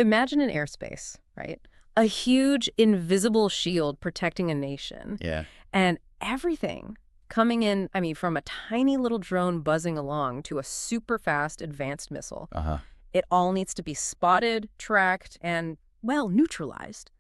Imagine an airspace, right? A huge invisible shield protecting a nation. Yeah. And everything coming in, I mean, from a tiny little drone buzzing along to a super fast advanced missile. Uh-huh. It all needs to be spotted, tracked, and, well, neutralized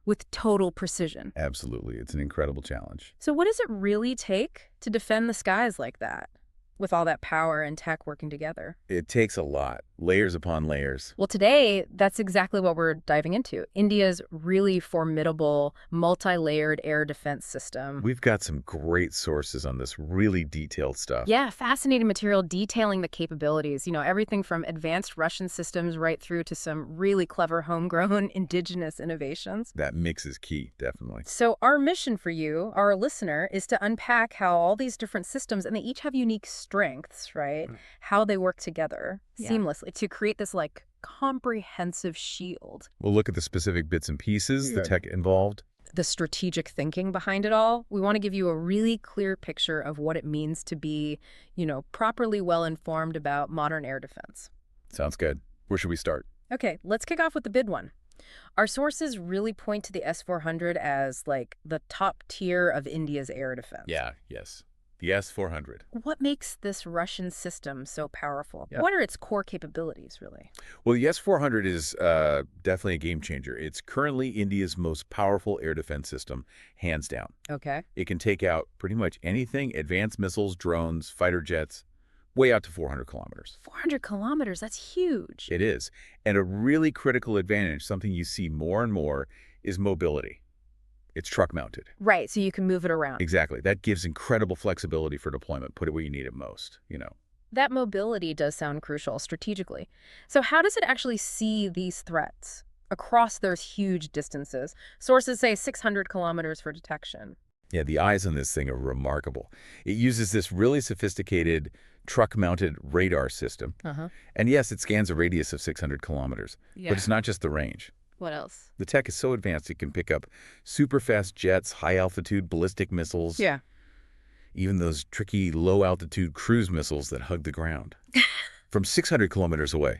with total precision. Absolutely. It's an incredible challenge. So what does it really take to defend the skies like that, with all that power and tech working together? It takes a lot, layers upon layers. Well, today, that's exactly what we're diving into. India's really formidable, multi-layered air defense system. We've got some great sources on this really detailed stuff. Yeah, fascinating material detailing the capabilities. You know, everything from advanced Russian systems right through to some really clever homegrown indigenous innovations. That mix is key, definitely. So our mission for you, our listener, is to unpack how all these different systems, and they each have unique strengths, right? How they work together seamlessly to create this, like, comprehensive shield. We'll look at the specific bits and pieces, the tech involved. The strategic thinking behind it all. We want to give you a really clear picture of what it means to be, you know, properly well-informed about modern air defense. Sounds good. Where should we start? Okay, let's kick off with the big one. Our sources really point to the S-400 as, like, the top tier of India's air defense. Yes. The S-400. What makes this Russian system so powerful? Yeah. What are its core capabilities, really? Well, the S-400 is definitely a game changer. It's currently India's most powerful air defense system, hands down. Okay. It can take out pretty much anything, advanced missiles, drones, fighter jets, way out to 400 kilometers. 400 kilometers, that's huge. It is. And a really critical advantage, something you see more and more, is mobility. It's truck mounted. Right, so you can move it around. Exactly. That gives incredible flexibility for deployment. Put it where you need it most, That mobility does sound crucial strategically. So how does it actually see these threats across those huge distances? Sources say 600 kilometers for detection. Yeah, the eyes on this thing are remarkable. It uses this really sophisticated truck-mounted radar system. And yes, it scans a radius of 600 kilometers. Yeah. But it's not just the range. What else? The tech is so advanced it can pick up super fast jets, high-altitude ballistic missiles. Yeah. Even those tricky low-altitude cruise missiles that hug the ground. From 600 kilometers away.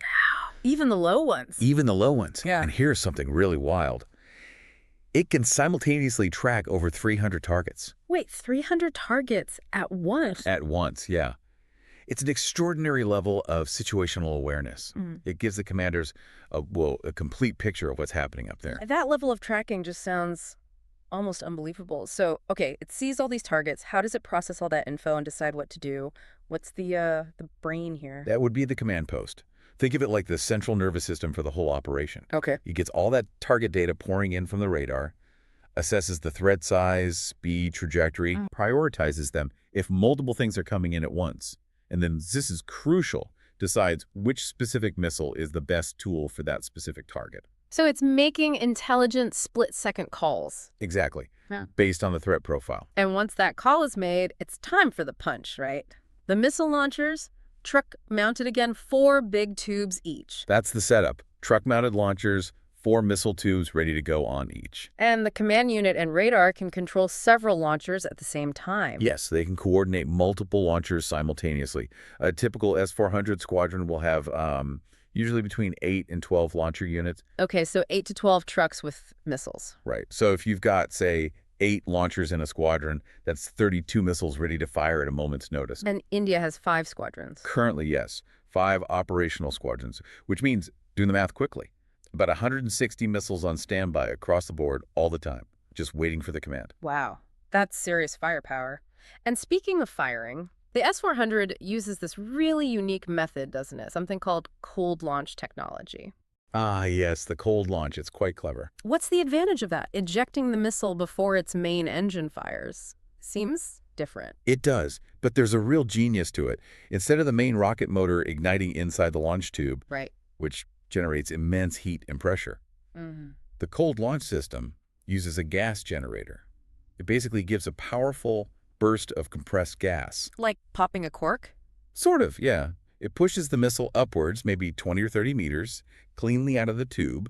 Even the low ones. Even the low ones. Yeah. And here's something really wild. It can simultaneously track over 300 targets. Wait, 300 targets at once? At once, yeah. It's an extraordinary level of situational awareness. It gives the commanders a complete picture of what's happening up there. That level of tracking just sounds almost unbelievable. So, okay, it sees all these targets. How does it process all that info and decide what to do? What's the brain here? That would be the command post. Think of it like the central nervous system for the whole operation. Okay. It gets all that target data pouring in from the radar, assesses the threat size, speed, trajectory, prioritizes them if multiple things are coming in at once. And then this is crucial, decides which specific missile is the best tool for that specific target. So it's making intelligent split-second calls. Exactly. Yeah. Based on the threat profile. And once that call is made, it's time for the punch, right? The missile launchers, truck-mounted again, 4 big tubes each. That's the setup. Truck-mounted launchers, 4 missile tubes ready to go on each. And the command unit and radar can control several launchers at the same time. Yes, they can coordinate multiple launchers simultaneously. A typical S-400 squadron will have usually between 8 and 12 launcher units. Okay, so 8 to 12 trucks with missiles. Right. So if you've got, say, 8 launchers in a squadron, that's 32 missiles ready to fire at a moment's notice. And India has 5 squadrons. Currently, yes. 5 operational squadrons, which means, doing the math quickly, about 160 missiles on standby across the board all the time, just waiting for the command. Wow, that's serious firepower. And speaking of firing, the S-400 uses this really unique method, doesn't it? Something called cold launch technology. Ah, yes, the cold launch. It's quite clever. What's the advantage of that? Ejecting the missile before its main engine fires. Seems different. It does, but there's a real genius to it. Instead of the main rocket motor igniting inside the launch tube, Right. which generates immense heat and pressure, the cold launch system uses a gas generator. It basically gives a powerful burst of compressed gas. Like popping a cork? Sort of, yeah. It pushes the missile upwards, maybe 20 or 30 meters, cleanly out of the tube.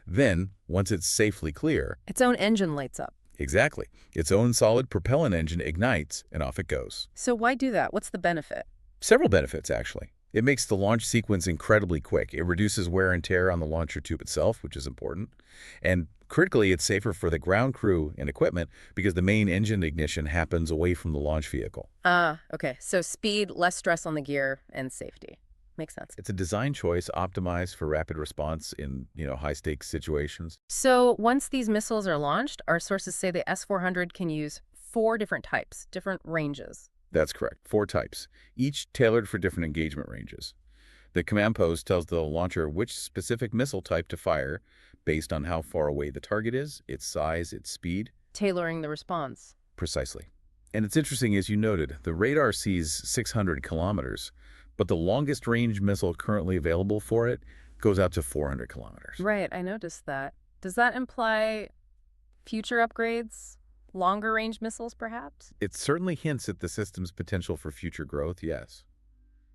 Then, once it's safely clear, Its own engine lights up. exactly, its own solid propellant engine ignites, and off it goes. So why do that? What's the benefit? Several benefits, actually. It makes the launch sequence incredibly quick. It reduces wear and tear on the launcher tube itself, which is important. And critically, it's safer for the ground crew and equipment because the main engine ignition happens away from the launch vehicle. Ah, okay. So speed, less stress on the gear, and safety. Makes sense. It's a design choice optimized for rapid response in, high-stakes situations. So once these missiles are launched, our sources say the S-400 can use 4 different types, different ranges. That's correct. 4 types, each tailored for different engagement ranges. The command post tells the launcher which specific missile type to fire based on how far away the target is, its size, its speed. Tailoring the response. Precisely. And it's interesting, as you noted, the radar sees 600 kilometers, but the longest range missile currently available for it goes out to 400 kilometers. Right, I noticed that. Does that imply future upgrades? Longer range missiles, perhaps? It certainly hints at the system's potential for future growth, yes.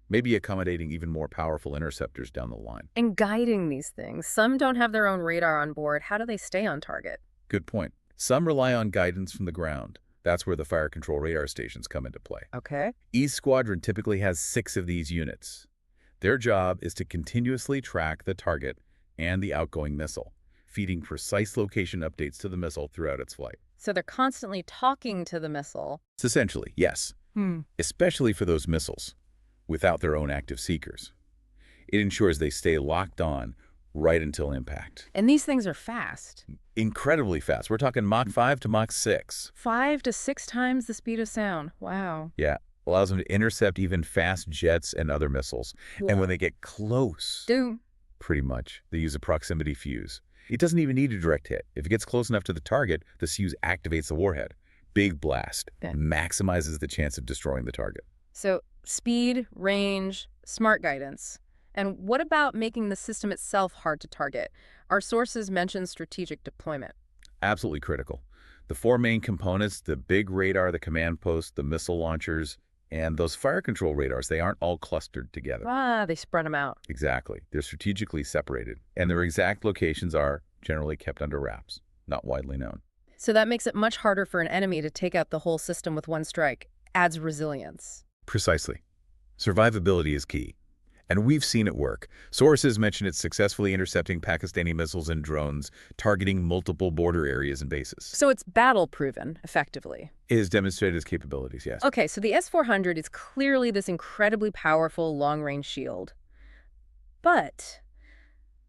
Maybe accommodating even more powerful interceptors down the line. And guiding these things. Some don't have their own radar on board. How do they stay on target? Good point. Some rely on guidance from the ground. That's where the fire control radar stations come into play. Okay. Each squadron typically has 6 of these units. Their job is to continuously track the target and the outgoing missile, feeding precise location updates to the missile throughout its flight. So they're constantly talking to the missile. It's essentially, yes, especially for those missiles, without their own active seekers. It ensures they stay locked on right until impact. And these things are fast. Incredibly fast. We're talking Mach 5 to Mach 6. 5 to 6 times the speed of sound. Wow. Yeah, allows them to intercept even fast jets and other missiles. And when they get close, Doom. pretty much, they use a proximity fuse. It doesn't even need a direct hit. If it gets close enough to the target, the fuse activates the warhead. Big blast. Maximizes the chance of destroying the target. So speed, range, smart guidance. And what about making the system itself hard to target? Our sources mention strategic deployment. Absolutely critical. The 4 main components, the big radar, the command post, the missile launchers, and those fire control radars, they aren't all clustered together. Ah, they spread them out. Exactly. They're strategically separated, and their exact locations are generally kept under wraps, not widely known. So that makes it much harder for an enemy to take out the whole system with one strike. Adds resilience. Precisely. Survivability is key. And we've seen it work. Sources mention it successfully intercepting Pakistani missiles and drones, targeting multiple border areas and bases. So it's battle-proven, effectively. It has demonstrated its capabilities, yes. Okay, so the S-400 is clearly this incredibly powerful long-range shield. But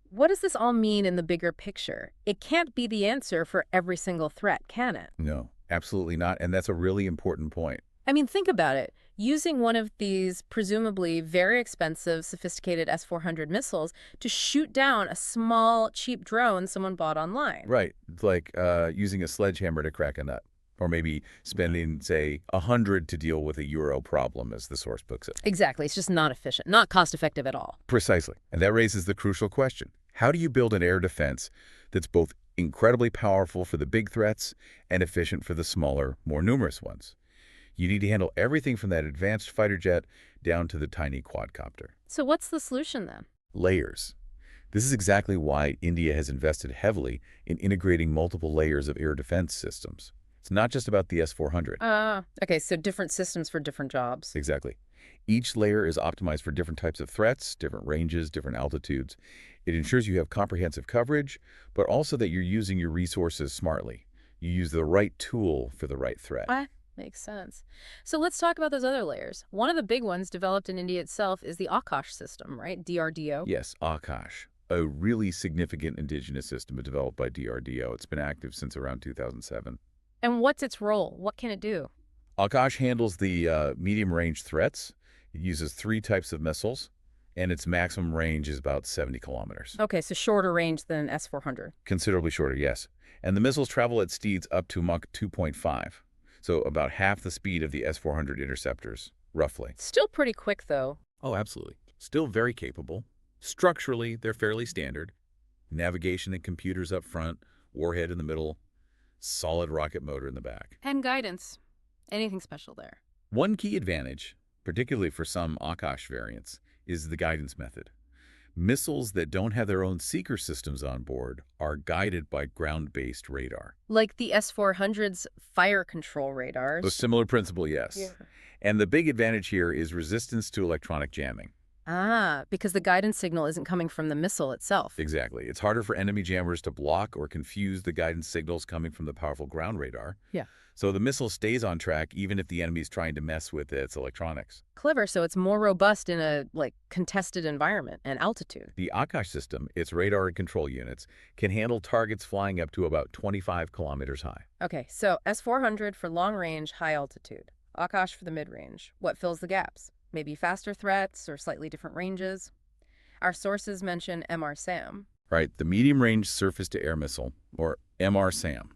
what does this all mean in the bigger picture? It can't be the answer for every single threat, can it? No, absolutely not. And that's a really important point. I mean, think about it. Using one of these presumably very expensive, sophisticated S-400 missiles to shoot down a small, cheap drone someone bought online. Right. It's like using a sledgehammer to crack a nut. Or maybe spending, say, 100 to deal with a euro problem, as the source puts it. Exactly. It's just not efficient, not cost-effective at all. Precisely. And that raises the crucial question. How do you build an air defense that's both incredibly powerful for the big threats and efficient for the smaller, more numerous ones? You need to handle everything from that advanced fighter jet down to the tiny quadcopter. So what's the solution then? Layers. This is exactly why India has invested heavily in integrating multiple layers of air defense systems. It's not just about the S-400. Okay, so different systems for different jobs. Exactly. Each layer is optimized for different types of threats, different ranges, different altitudes. It ensures you have comprehensive coverage, but also that you're using your resources smartly. You use the right tool for the right threat. Makes sense. So let's talk about those other layers. One of the big ones developed in India itself is the Akash system, right? DRDO. Yes, Akash, a really significant indigenous system developed by DRDO. It's been active since around 2007. And what's its role? What can it do? Akash handles the medium-range threats. It uses 3 types of missiles, and its maximum range is about 70 kilometers. Okay, so shorter range than S-400. Considerably shorter, yes. And the missiles travel at speeds up to Mach 2.5. So about half the speed of the S-400 interceptors, roughly. Still pretty quick, though. Oh, absolutely. Still very capable. Structurally, they're fairly standard. Navigation and computers up front, warhead in the middle, solid rocket motor in the back. And guidance. Anything special there? One key advantage, particularly for some Akash variants, is the guidance method. Missiles that don't have their own seeker systems on board are guided by ground-based radar. Like the S-400's fire control radars. A similar principle, yes. Yeah. And the big advantage here is resistance to electronic jamming. Ah, because the guidance signal isn't coming from the missile itself. Exactly. It's harder for enemy jammers to block or confuse the guidance signals coming from the powerful ground radar. Yeah. So the missile stays on track even if the enemy's trying to mess with its electronics. Clever, so it's more robust in a, contested environment and altitude. The Akash system, its radar and control units, can handle targets flying up to about 25 kilometers high. Okay, so S-400 for long range, high altitude. Akash for the mid-range. What fills the gaps? Maybe faster threats or slightly different ranges? Our sources mention MR-SAM. Right, the medium-range surface-to-air missile, or MR-SAM.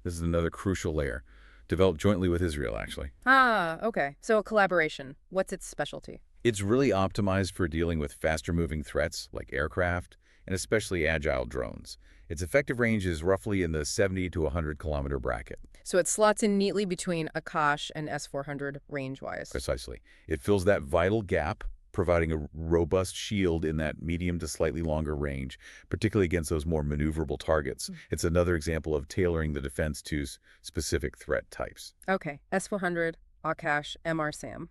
This is another crucial layer, developed jointly with Israel, actually. Ah, okay. So a collaboration. What's its specialty? It's really optimized for dealing with faster-moving threats like aircraft and especially agile drones. Its effective range is roughly in the 70 to 100-kilometer bracket. So it slots in neatly between Akash and S-400 range-wise. Precisely. It fills that vital gap, providing a robust shield in that medium to slightly longer range, particularly against those more maneuverable targets. It's another example of tailoring the defense to specific threat types. Okay, S-400, Akash, MR-SAM.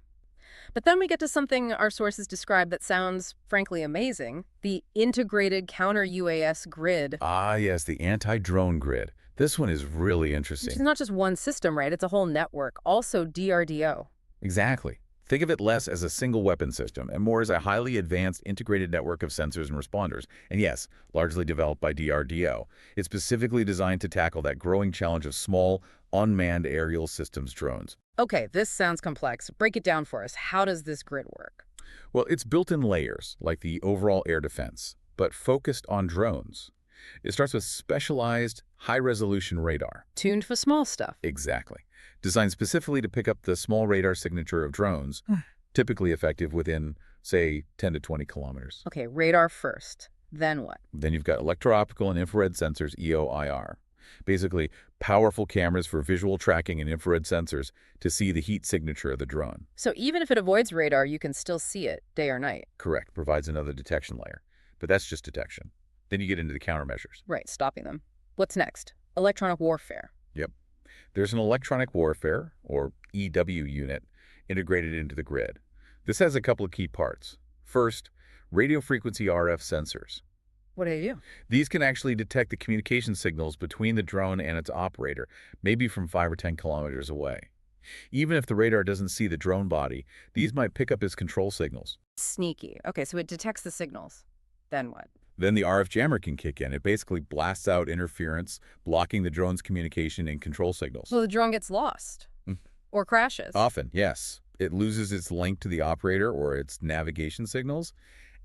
But then we get to something our sources describe that sounds, frankly, amazing. The integrated counter-UAS grid. Ah, yes, the anti-drone grid. This one is really Which interesting. is not just one system, right? It's a whole network. Also DRDO. Exactly. Think of it less as a single weapon system and more as a highly advanced integrated network of sensors and responders. And yes, largely developed by DRDO. It's specifically designed to tackle that growing challenge of small, unmanned aerial systems drones. Okay, this sounds complex. Break it down for us. How does this grid work? Well, it's built in layers, like the overall air defense, but focused on drones. It starts with specialized, high-resolution radar. Tuned for small stuff. Exactly. Designed specifically to pick up the small radar signature of drones, typically effective within, say, 10 to 20 kilometers. Okay, radar first. Then what? Then you've got electro-optical and infrared sensors, EO/IR. Basically, powerful cameras for visual tracking and infrared sensors to see the heat signature of the drone. So even if it avoids radar, you can still see it day or night. Correct. Provides another detection layer. But that's just detection. Then you get into the countermeasures. Right, stopping them. What's next? Electronic warfare. Yep. There's an electronic warfare, or EW unit, integrated into the grid. This has a couple of key parts. First, radio frequency RF sensors. What do they do? These can actually detect the communication signals between the drone and its operator, maybe from 5 or 10 kilometers away. Even if the radar doesn't see the drone body, these might pick up its control signals. Sneaky. Okay, so it detects the signals. Then what? Then the RF jammer can kick in. It basically blasts out interference, blocking the drone's communication and control signals. So the drone gets lost. Or crashes. Often, yes. It loses its link to the operator or its navigation signals.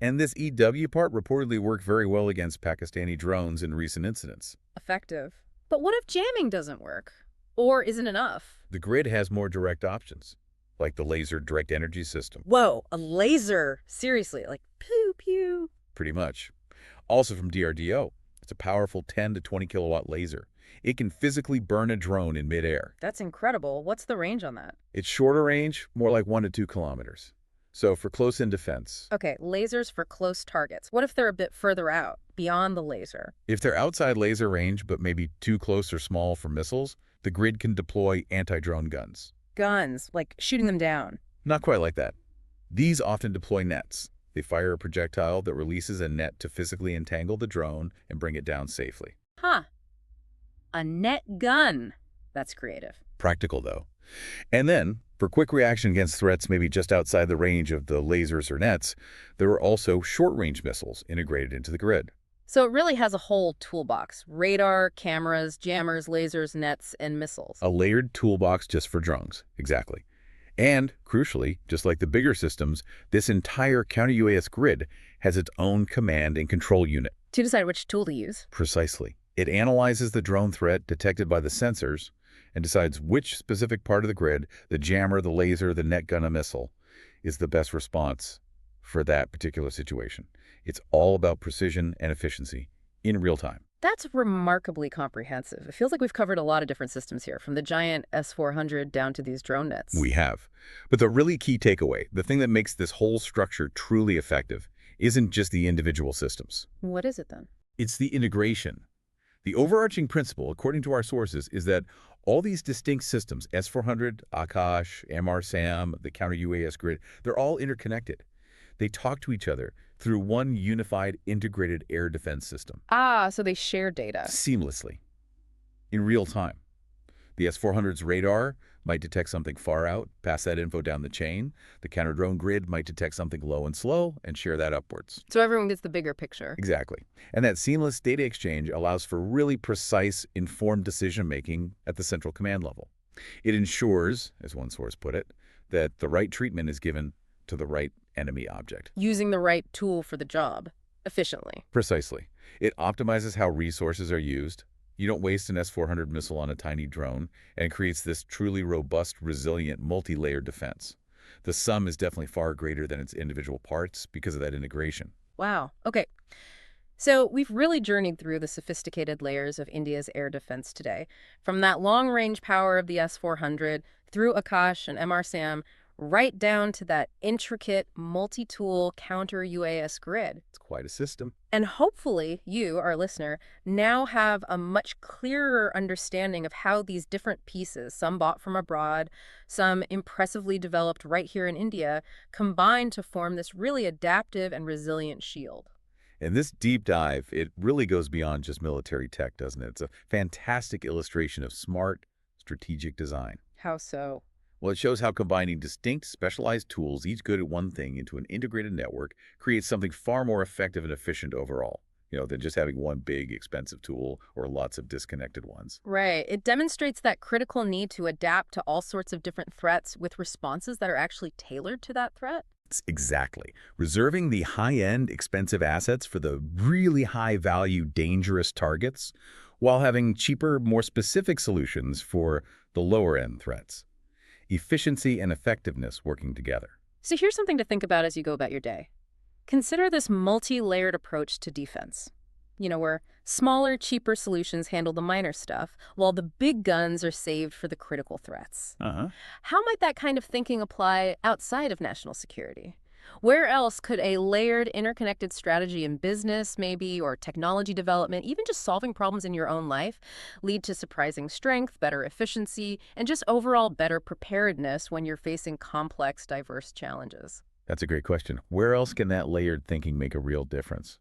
And this EW part reportedly worked very well against Pakistani drones in recent incidents. Effective. But what if jamming doesn't work? Or isn't enough? The grid has more direct options, like the laser direct energy system. Whoa, a laser. Seriously, like pew pew. Pretty much. Also from DRDO, it's a powerful 10 to 20 kilowatt laser. It can physically burn a drone in midair. That's incredible. What's the range on that? It's shorter range, more like 1 to 2 kilometers. So for close-in defense. Okay, lasers for close targets. What if they're a bit further out, beyond the laser? If they're outside laser range but maybe too close or small for missiles, the grid can deploy anti-drone guns. Guns, like shooting them down. Not quite like that. These often deploy nets. They fire a projectile that releases a net to physically entangle the drone and bring it down safely. Huh. A net gun. That's creative. Practical, though. And then, for quick reaction against threats maybe just outside the range of the lasers or nets, there are also short-range missiles integrated into the grid. So it really has a whole toolbox. Radar, cameras, jammers, lasers, nets, and missiles. A layered toolbox just for drones. Exactly. And, crucially, just like the bigger systems, this entire counter-UAS grid has its own command and control unit. To decide which tool to use. Precisely. It analyzes the drone threat detected by the sensors and decides which specific part of the grid, the jammer, the laser, the net gun, a missile, is the best response for that particular situation. It's all about precision and efficiency in real time. That's remarkably comprehensive. It feels like we've covered a lot of different systems here, from the giant S-400 down to these drone nets. We have. But the really key takeaway, the thing that makes this whole structure truly effective, isn't just the individual systems. What is it then? It's the integration. The overarching principle, according to our sources, is that all these distinct systems, S-400, Akash, MR-SAM, the counter-UAS grid, they're all interconnected. They talk to each other through one unified integrated air defense system, Ah, so they share data. seamlessly, in real time. The S-400's radar might detect something far out, pass that info down the chain. The counter-drone grid might detect something low and slow and share that upwards. So everyone gets the bigger picture. Exactly. And that seamless data exchange allows for really precise, informed decision-making at the central command level. It ensures, as one source put it, that the right treatment is given to the right enemy object. Using the right tool for the job efficiently. Precisely. It optimizes how resources are used. You don't waste an S-400 missile on a tiny drone, and creates this truly robust, resilient, multi-layered defense. The sum is definitely far greater than its individual parts because of that integration. Wow. Okay. So we've really journeyed through the sophisticated layers of India's air defense today, from that long-range power of the S-400 through Akash and MRSAM, right down to that intricate multi-tool counter-UAS grid. It's quite a system. And hopefully you, our listener, now have a much clearer understanding of how these different pieces, some bought from abroad, some impressively developed right here in India, combine to form this really adaptive and resilient shield. And this deep dive, it really goes beyond just military tech, doesn't it? It's a fantastic illustration of smart, strategic design. How so? Well, it shows how combining distinct, specialized tools, each good at one thing, into an integrated network creates something far more effective and efficient overall, than just having one big, expensive tool or lots of disconnected ones. Right. It demonstrates that critical need to adapt to all sorts of different threats with responses that are actually tailored to that threat. Exactly. Reserving the high-end, expensive assets for the really high-value, dangerous targets, while having cheaper, more specific solutions for the lower-end threats. Efficiency and effectiveness working together. So here's something to think about as you go about your day. Consider this multi-layered approach to defense. Where smaller, cheaper solutions handle the minor stuff, while the big guns are saved for the critical threats. Uh-huh. How might that kind of thinking apply outside of national security? Where else could a layered, interconnected strategy in business, maybe, or technology development, even just solving problems in your own life, lead to surprising strength, better efficiency, and just overall better preparedness when you're facing complex, diverse challenges? That's a great question. Where else can that layered thinking make a real difference?